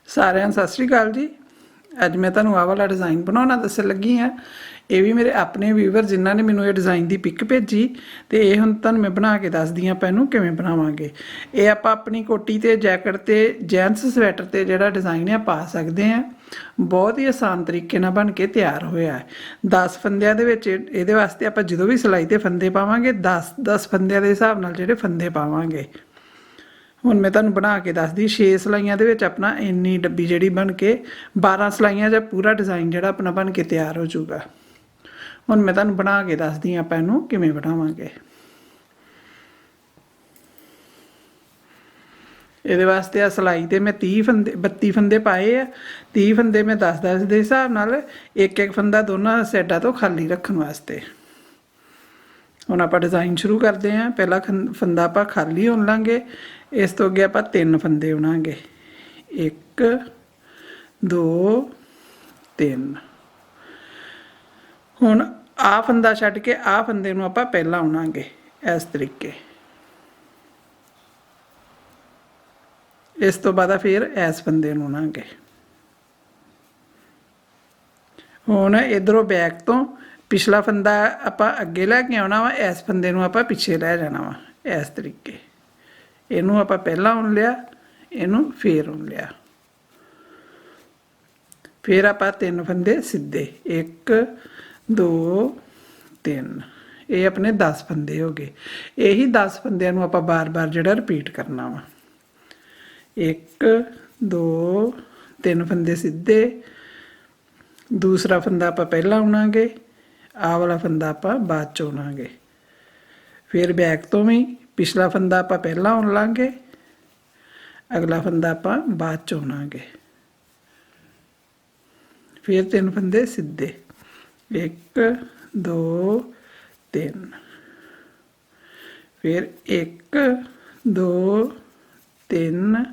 सारिਆਂ ਨੂੰ सत श्री अकाल जी। ਅੱਜ मैं ਤੁਹਾਨੂੰ ਆਹ वाला डिज़ाइन बनाना दसन लगी हाँ। ये भी मेरे अपने व्यूवर जिन्होंने मैनू ये डिज़ाइन की पिक भेजी तो ये हुण तुहानूं मैं बना के दसदी हाँ पैनू किवें बनावांगे। ये आपां अपनी कोटी ते जैकेट ते जेंट्स स्वैटर ते जिहड़ा डिज़ाइन है पा सकते हैं। बहुत ही आसान तरीके नाल बन के तैयार होया है। 10 फंदियां दे विच इहदे वास्ते आपां जदों भी सिलाई ते फंदे पावांगे 10 फंदियां दे हिसाब नाल जिहड़े फंदे पावांगे। ਹੁਣ मैं तुहानूं बना के दसदी 6 सिलाइयां दे विच अपना इन्नी डब्बी जिहड़ी बन के 12 सिलाइयां च पूरा डिज़ाइन जिहड़ा अपना बन के तैयार हो जाऊगा। ਹੁਣ मैं तुहानूं बना के दसदी आपां इहनूं किवें बनावांगे। ਇਹਦੇ ਵਾਸਤੇ ਆ ਸਿਲਾਈ ਤੇ मैं 30 फंदे 32 फंदे पाए आ। 30 फंदे मैं 10 ਦੇ ਹਿਸਾਬ ਨਾਲ ਇੱਕ ਇੱਕ फंदा दोनों साइडां ਤੋਂ खाली रखण वास्ते। ਹੁਣ ਆਪਾਂ डिज़ाइन शुरू करते हैं। पहला फंदा ਆਪਾਂ खाली उन लांगे। इस तो अगे आप 3 फंदे उनांगे 1 2 3। हुण आ फंदा छड्ड के आ फंदे नूं आपां पहला उनांगे इस तरीके। इस तो बाद फिर इस फंदे नूं उनांगे। हुण इधरों बैक तो पिछला फंदा आपां अगे लैके आउणा वा। इस फंदे नूं आपां पिछे लै जाना वा इस तरीके। इनू आप पहला उन लिया इनू फिर उन लिया। फिर आप 3 फंदे सीधे 1 2 3। ये अपने 10 फंदे हो गए। यही 10 फंदियां नूं आप बार बार जिहड़ा रिपीट करना वा। 1 2 3 फंदे सीधे। दूसरा फंदा आप पहला उनांगे। आ वाला फंदा आप बाद च उनांगे। फिर बैक तो भी पिछला फंदा आप पहला उन लांगे। अगला फंदा आप बाद च उनांगे। फिर 3 फंदे सीधे 1 2 3। फिर 1 2 3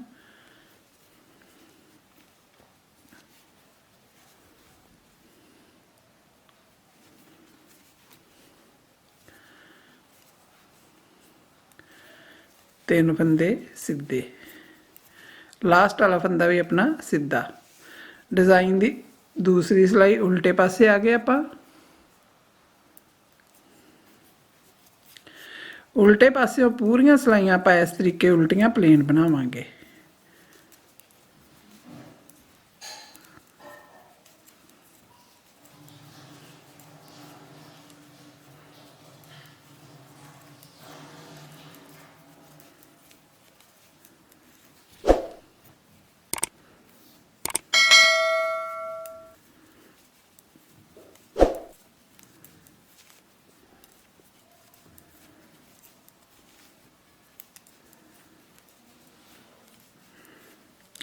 3 फंदे सीधे। लास्ट वाला फंदा भी अपना सीधा। डिज़ाइन की दूसरी सिलाई उल्टे पासे आ गए। आप उल्टे पासे पूरियां सिलाइयां आप इस तरीके उल्टियां प्लेन बनावांगे।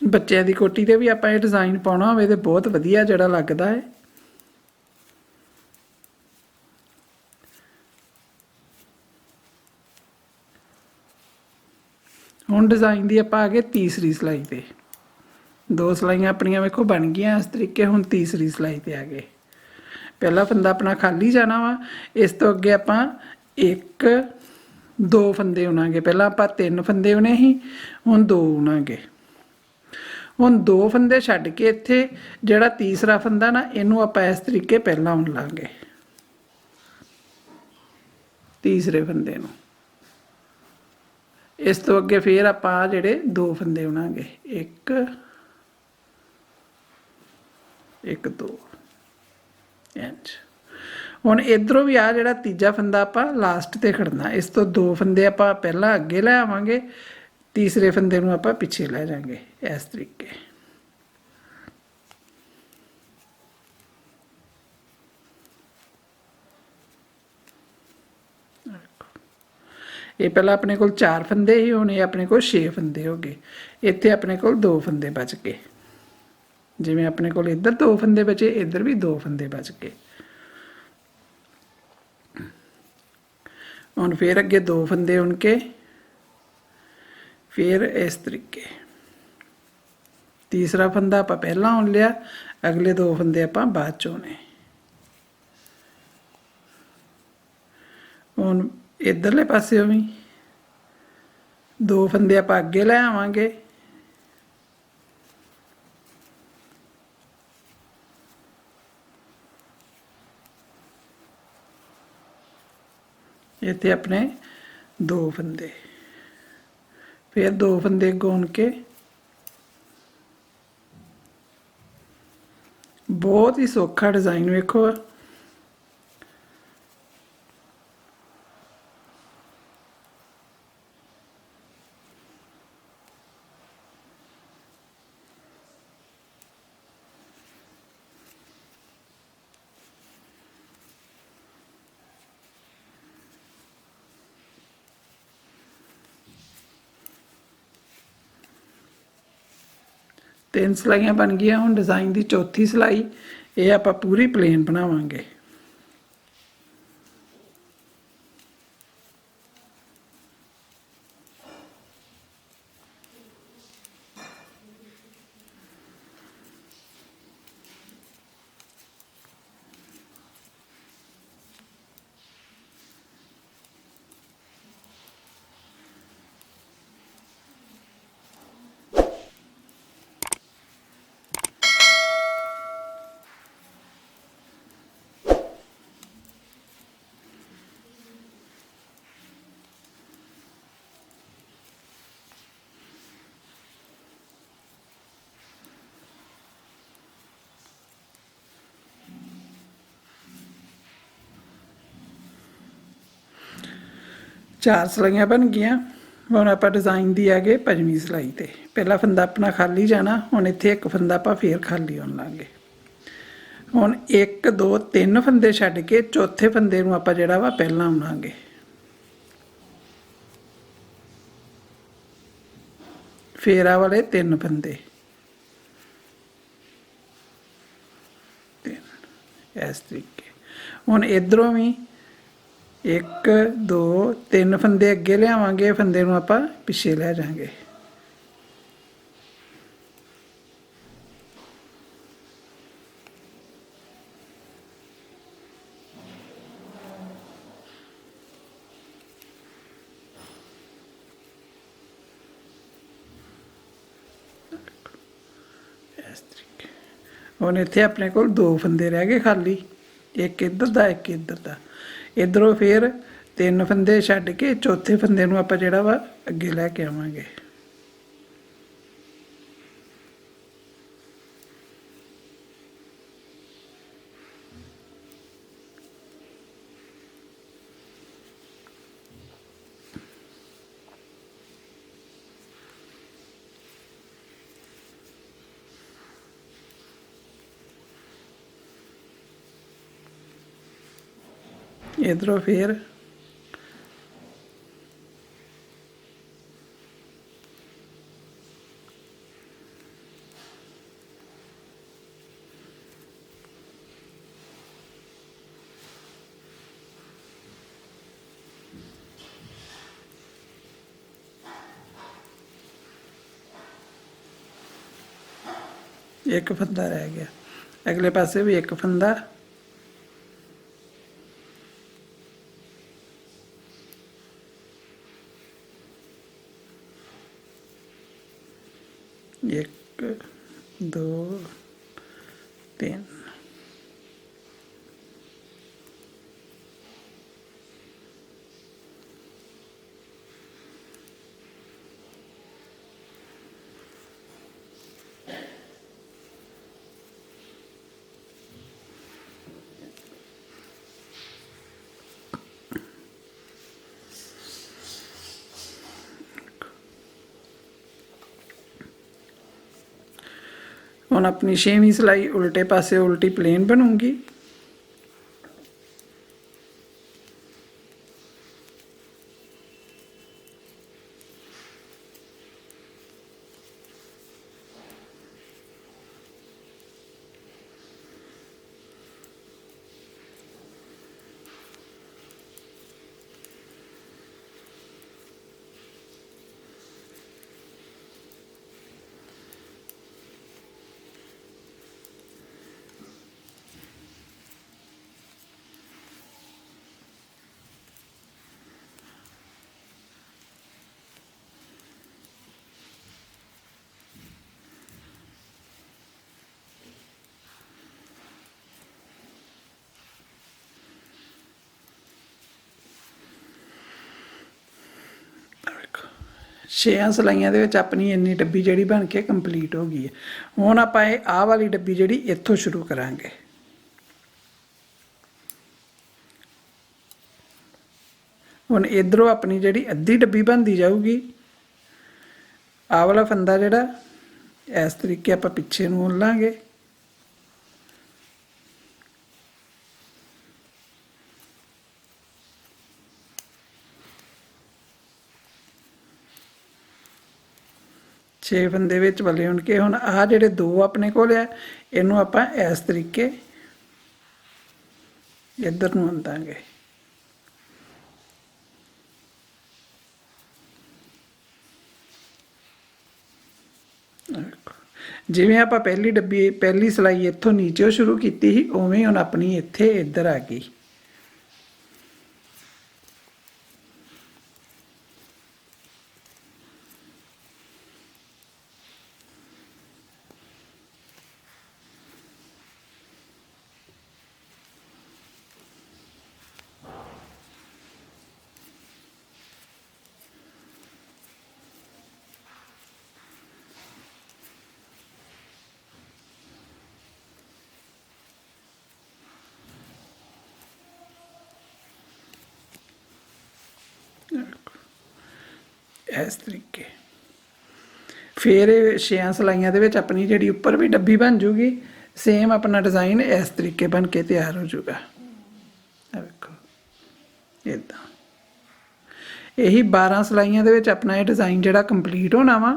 ਬੱਚਿਆਂ ਦੀ ਕੋਟੀ ਤੇ ਵੀ ਆਪਾਂ ਇਹ ਡਿਜ਼ਾਈਨ ਪਾਉਣਾ ਹੋਵੇ ਤੇ ਬਹੁਤ ਵਧੀਆ ਜਿਹੜਾ ਲੱਗਦਾ ਹੈ। ਹੁਣ डिज़ाइन की आप आ गए तीसरी सिलाई पे। 2 सिलाइयां अपनियां वेखो बन गई इस तरीके। हुण तीसरी सिलाई पे आ गए। पहला फंदा अपना खाली जाना वा। इस तो अगे आप 1 2 फंदे उनांगे। पहला आप 3 फंदे उने ही हुण 2 उनांगे। हुण 2 फंदे छड्ड के इत्थे जिहड़ा तीसरा फंदा ना इनू आप इस तरीके पहला उन लांगे तीसरे फंदे नूं। इस तो अगे फिर आप जिहड़े 2 फंदे उनांगे 1 1 2 इंच। हुण इधरों भी आ जिहड़ा तीजा फंदा आप लास्ट ते खड़ना। इस तो 2 फंदे आप पहला अगे लै आवांगे। तीसरे फंदे नूं आप पिछे लै जांगे इस तरीके। ये पहला अपने को 4 फंदे ही होने अपने को 6 फंदे हो गए। इत्थे अपने को 2 फंदे बच गए। जिवें अपने को इधर 2 फंदे बचे इधर भी 2 फंदे बच गए। हुण फिर अगे 2 फंदे उनके फिर इस तरीके। तीसरा फंदा आप पहला उन लिया। अगले 2 फंदे आप बाद च उने। हुण इधरले पासे भी 2 फंदे आप अगे लै आवांगे। इत्थे अपने 2 फंदे, फिर 2 फंदे गुन के बहुत ही सौखा डिज़ाइन वेखो। तीन सिलाइयां बन गई। हुण डिज़ाइन की चौथी सिलाई ये आपां पूरी प्लेन बनावांगे। चार सिलाइयां बन गई। हुण आपां डिज़ाइन दी आ गए 5वीं सिलाई ते। पहला फंदा अपना खाली जाना, हुण इत्थे एक फंदा आपां फिर खाली होण लांगे। हुण 1 2 3 फंदे छड्ड के चौथे फंदे नूं आपां जिहड़ा वा पहलां उणांगे। फेरा वाले 3 फंदे, 3 इस तरीके। हुण इधरों भी 1 2 3 फंदे अगे लियावांगे, फंदे नूं आपां पिछे लै जांगे। इस तरीके। हुण इत्थे अपने कोल 2 फंदे रह गए खाली, एक इधर दा एक इधर दा। इधरों फिर 3 फंदे छड्ड के चौथे फंदे नूं आपां जिहड़ा वा अगे लैके आवांगे। इधरों फिर एक फंदा रह गया, अगले पासे भी एक फंदा, एक 2 3। हुण अपनी 6वीं सिलाई उल्टे पासे उल्टी प्लेन बनूंगी। 6 ਸਿਲਾਈਆਂ ਦੇ ਵਿੱਚ ਆਪਣੀ ਇੰਨੀ ਡੱਬੀ ਜਿਹੜੀ ਬਣ ਕੇ ਕੰਪਲੀਟ ਹੋ ਗਈ ਹੈ। ਹੁਣ ਆਪਾਂ ਇਹ ਆਹ ਵਾਲੀ ਡੱਬੀ ਜਿਹੜੀ ਇੱਥੋਂ ਸ਼ੁਰੂ ਕਰਾਂਗੇ। ਹੁਣ ਇਧਰੋਂ ਆਪਣੀ ਜਿਹੜੀ ਅੱਧੀ ਡੱਬੀ ਬਣਦੀ ਜਾਊਗੀ। ਆਹ ਵਾਲਾ ਫੰਦਾ ਜਿਹੜਾ ਇਸ ਤਰੀਕੇ ਆਪਾਂ ਪਿੱਛੇ ਨੂੰ ਮੋੜ ਲਾਂਗੇ। ਛੇ ਫੰਦੇ ਵਿੱਚ ਵਲੇ ਹੁਣ ਕੇ ਹੁਣ ਆਹ ਜਿਹੜੇ ਦੋ ਆਪਣੇ ਕੋਲ ਆ ਇਹਨੂੰ ਆਪਾਂ ਇਸ ਤਰੀਕੇ ਇੱਧਰ ਨੂੰ ਆਂਦਾਂਗੇ। ਜਿਵੇਂ ਆਪਾਂ ਪਹਿਲੀ ਸਿਲਾਈ ਇੱਥੋਂ ਨੀਚੇ ਸ਼ੁਰੂ ਕੀਤੀ ਸੀ ਉਵੇਂ ਹੁਣ ਆਪਣੀ ਇੱਥੇ ਇੱਧਰ ਆ ਗਈ। ਇਸ ਤਰੀਕੇ ਫਿਰ ਇਹ 6 ਸਿਲਾਈਆਂ ਦੇ ਵਿੱਚ ਆਪਣੀ ਜਿਹੜੀ ਉੱਪਰ ਵੀ ਡੱਬੀ ਬਣ ਜੂਗੀ। ਸੇਮ ਆਪਣਾ ਡਿਜ਼ਾਈਨ ਇਸ ਤਰੀਕੇ ਬਣ ਕੇ ਤਿਆਰ ਹੋ ਜਾਊਗਾ। ਆ ਵੇਖੋ ਇੱਦਾਂ ਇਹੀ 12 ਸਿਲਾਈਆਂ ਦੇ ਵਿੱਚ ਆਪਣਾ ਇਹ ਡਿਜ਼ਾਈਨ ਜਿਹੜਾ ਕੰਪਲੀਟ ਹੋਣਾ ਵਾ।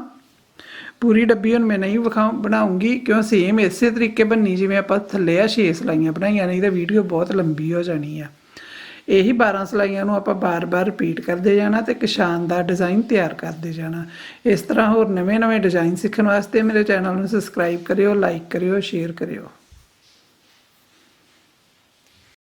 ਪੂਰੀ ਡੱਬੀ ਹੁਣ ਮੈਂ ਨਹੀਂ ਬਣਾਉਂਗੀ ਕਿਉਂ ਸੇਮ ਇਸੇ ਤਰੀਕੇ ਬਣਨੀ ਜਿਵੇਂ ਆਪਾਂ ਥੱਲੇ ਆ 6 ਸਿਲਾਈਆਂ ਬਣਾਈਆਂ, ਨਹੀਂ ਤਾਂ ਵੀਡੀਓ ਬਹੁਤ ਲੰਬੀ ਹੋ ਜਾਣੀ ਆ। ਇਹੀ 12 ਸਿਲਾਈਆਂ ਨੂੰ ਆਪਾਂ ਬਾਰ-ਬਾਰ ਰਿਪੀਟ ਕਰਦੇ ਜਾਣਾ ਤੇ ਇੱਕ ਸ਼ਾਨਦਾਰ ਡਿਜ਼ਾਈਨ ਤਿਆਰ ਕਰਦੇ ਜਾਣਾ। ਇਸ ਤਰ੍ਹਾਂ ਹੋਰ ਨਵੇਂ-ਨਵੇਂ ਡਿਜ਼ਾਈਨ ਸਿੱਖਣ ਵਾਸਤੇ ਮੇਰੇ ਚੈਨਲ ਨੂੰ ਸਬਸਕ੍ਰਾਈਬ ਕਰਿਓ, ਲਾਈਕ ਕਰਿਓ, ਸ਼ੇਅਰ ਕਰਿਓ।